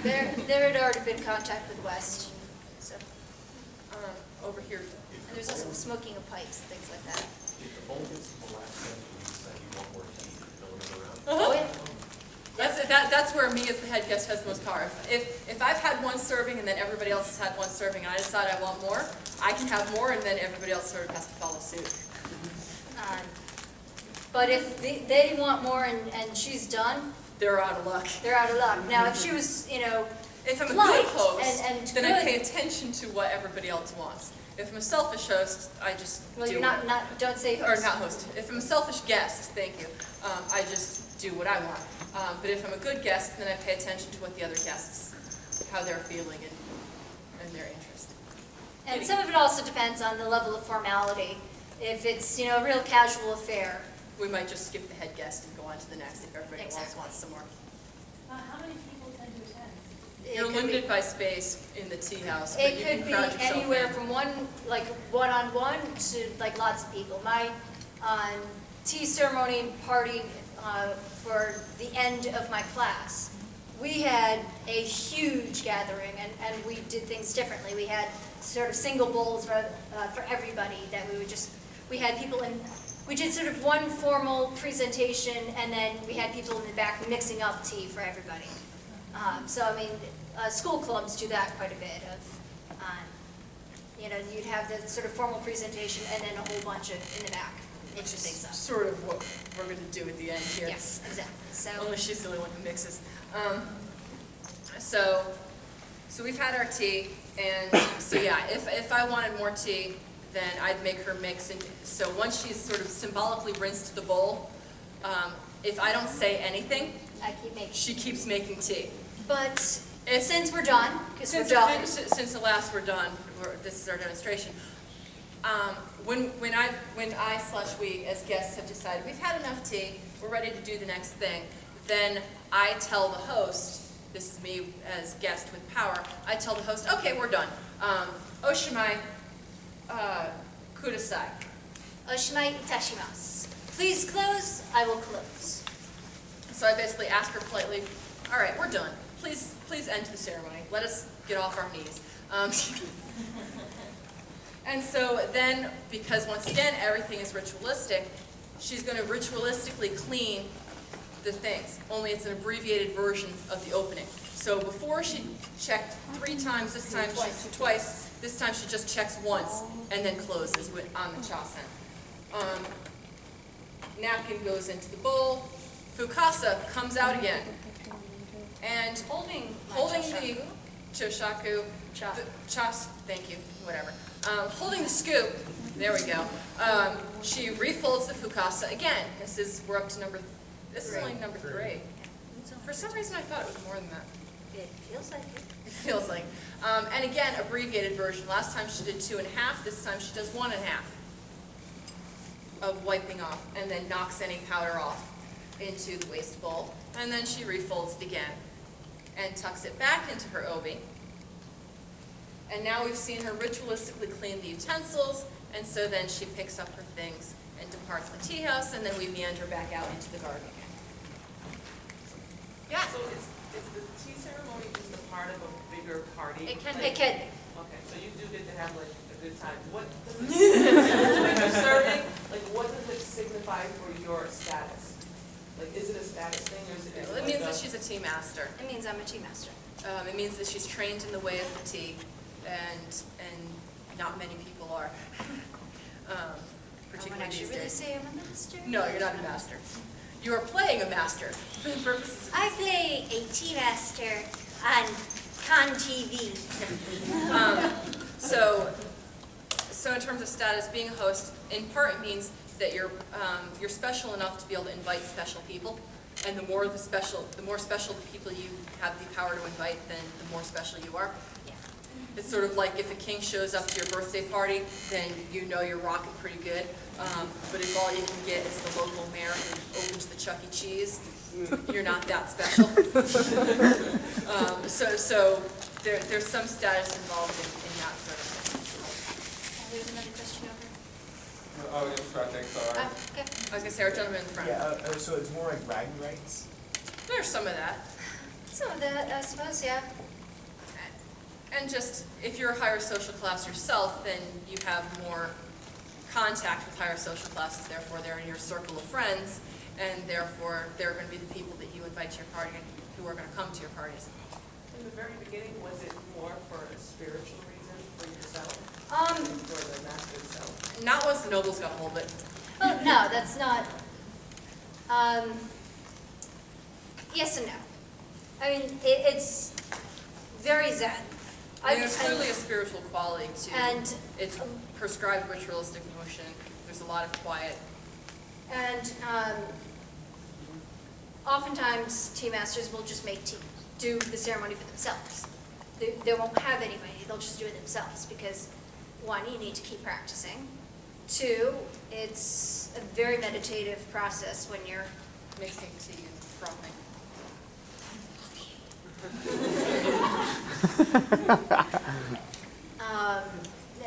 There had already been contact with West, so. Over here. And there's also smoking of pipes and things like that. If the bowl gets to the last sentence, that you want more tea, fill it around. Oh, yeah. That's where me as the head guest has the most power. If I've had one serving and then everybody else has had one serving and I decide I want more, I can have more and then everybody else sort of has to follow suit. But if they want more and she's done, They're out of luck. they're out of luck. Now, if she was, you know, If I'm a polite good host, and then I good- pay attention to what everybody else wants. If I'm a selfish host, I just well, do you're what- don't say or host. not host. If I'm a selfish guest, thank you, I just do what I want. But if I'm a good guest, then I pay attention to what the other guests, how they're feeling and their interest. And some of it also depends on the level of formality. If it's, you know, a real casual affair. We might just skip the head guest and go on to the next if everybody else Exactly. wants some more. How many people tend to attend? You're It could limited be- by space in the tea house, but It you could can be crowd yourself anywhere in. from one-on-one to like lots of people. My tea ceremony party for the end of my class, we had a huge gathering and we did things differently. We had sort of single bowls for everybody that we had people in, we did sort of one formal presentation and then we had people in the back mixing up tea for everybody. So I mean, school clubs do that quite a bit of, you know, you'd have the sort of formal presentation and then a whole bunch of in the back mixing things up. Sort of what we're going to do at the end here. Yes, exactly. So Only she's the only one who mixes. So we've had our tea, and so yeah, if I wanted more tea, then I'd make her mix. And so once she's sort of symbolically rinsed the bowl, if I don't say anything, I keep making. she keps making tea. But since we're done, because we're done. Since the last we're done, this is our demonstration. When I/we as guests have decided we've had enough tea, we're ready to do the next thing, then I tell the host, this is me as guest with power, I tell the host, okay, we're done. Oshimai kudasai. Oshimai itashimasu. Please close, I will close. So I basically ask her politely, all right, we're done. Please end the ceremony. Let us get off our knees. And so then, because once again, everything is ritualistic, she's going to ritualistically clean the things, only it's an abbreviated version of the opening. So before she checked 3 times, this time twice, this time she just checks once and then closes on the chasen. Napkin goes into the bowl, fukasa comes out again, and holding the choshaku, thank you, whatever. Holding the scoop, there we go. She refolds the fukasa again. We're up to this is only number 3. For some reason I thought it was more than that. It feels like it. It feels like. And again, abbreviated version. Last time she did 2.5, this time she does 1.5 of wiping off, and then knocks any powder off into the waste bowl. And then she refolds it again and tucks it back into her obi. And now we've seen her ritualistically clean the utensils, and so then she picks up her things and departs the tea house, and then we meander back out into the garden again. Yeah? So is the tea ceremony just a part of a bigger party? It can It can. Okay, so you do get to have like a good time. What does it, when you're serving, like what does it signify for your status? Like is it a status thing or is it? Well, it means that she's a tea master. It means I'm a tea master. It means that she's trained in the way of the tea, and not many people are, particularly actually these really days. say I'm a master. No, you're not a master. You are playing a master for the purposes of I play a tea master on Con TV. So in terms of status, being a host, in part it means that you're special enough to be able to invite special people, and the more special the people you have the power to invite, then the more special you are. Yeah. It's sort of like if a king shows up to your birthday party, then you know you're rocking pretty good. But if all you can get is the local mayor who opens the Chuck E. Cheese, you're not that special. So there's some status involved in that sort of thing. There's another question over. Oh, yes, I think so. Okay. I was going to say, our gentleman in the front. Yeah, so it's more like bragging rights? There's some of that. Some of that, I suppose, yeah. And just, if you're a higher social class yourself, then you have more contact with higher social classes, therefore they're in your circle of friends, and therefore they're going to be the people that you invite to your party and who are going to come to your parties. In the very beginning, was it more for a spiritual reason for yourself? For the master itself? Not once the nobles got a hold of it. Oh, no, that's not, yes and no. I mean, it's very zen. I mean, there's clearly a spiritual quality to and its prescribed ritualistic motion. There's a lot of quiet. And oftentimes, tea masters will just make tea, do the ceremony for themselves. They won't have anybody, they'll just do it themselves because, one, you need to keep practicing. Two, it's a very meditative process when you're Mixing tea and frothing.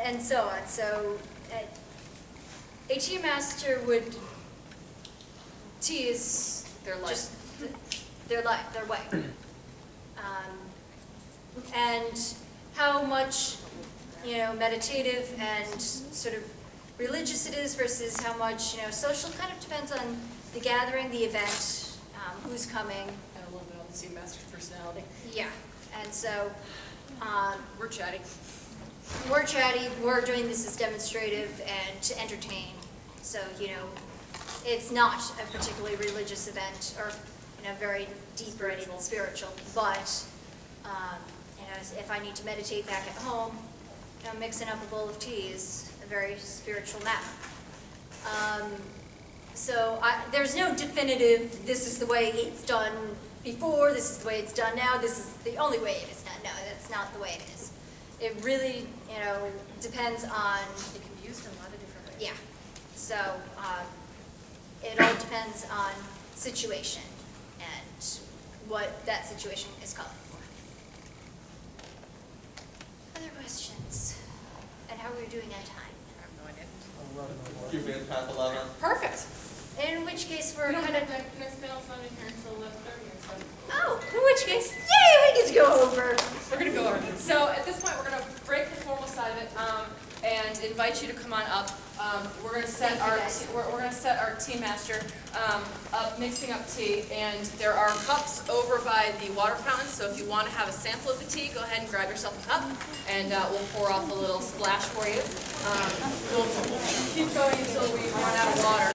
and so on. So a tea master would, tea is Their life. just their life, their way. And how much, meditative and sort of religious it is versus how much, social kind of depends on the gathering, the event, who's coming. And a little bit on the tea master's personality. Yeah, and so We're chatty. we're chatty, we're doing this as demonstrative and to entertain. So, it's not a particularly religious event or, very deep or anything spiritual. But, if I need to meditate back at home, mixing up a bowl of tea is a very spiritual matter. So there's no definitive, this is the way it's done before, this is the way it's done now, this is the only way it is done. No, that's not the way it is. It really, depends on, It can be used in a lot of different ways. yeah. So it all depends on situation and what that situation is calling for. Other questions? And how are we doing on time? I have no idea. A few minutes past 11. Perfect. In which case we're We don't kind have of, the next panel's not in here until 11:30 or so. oh, in which case, yay, we get to go over. We're going to go over. So at this point, we're going to break the formal side of it and invite you to come on up. We're going to set Thank you, our guys. we're going to set our tea master up mixing up tea, and there are cups over by the water fountain. So if you want to have a sample of the tea, go ahead and grab yourself a cup, and we'll pour off a little splash for you. We'll keep going until we run out of water.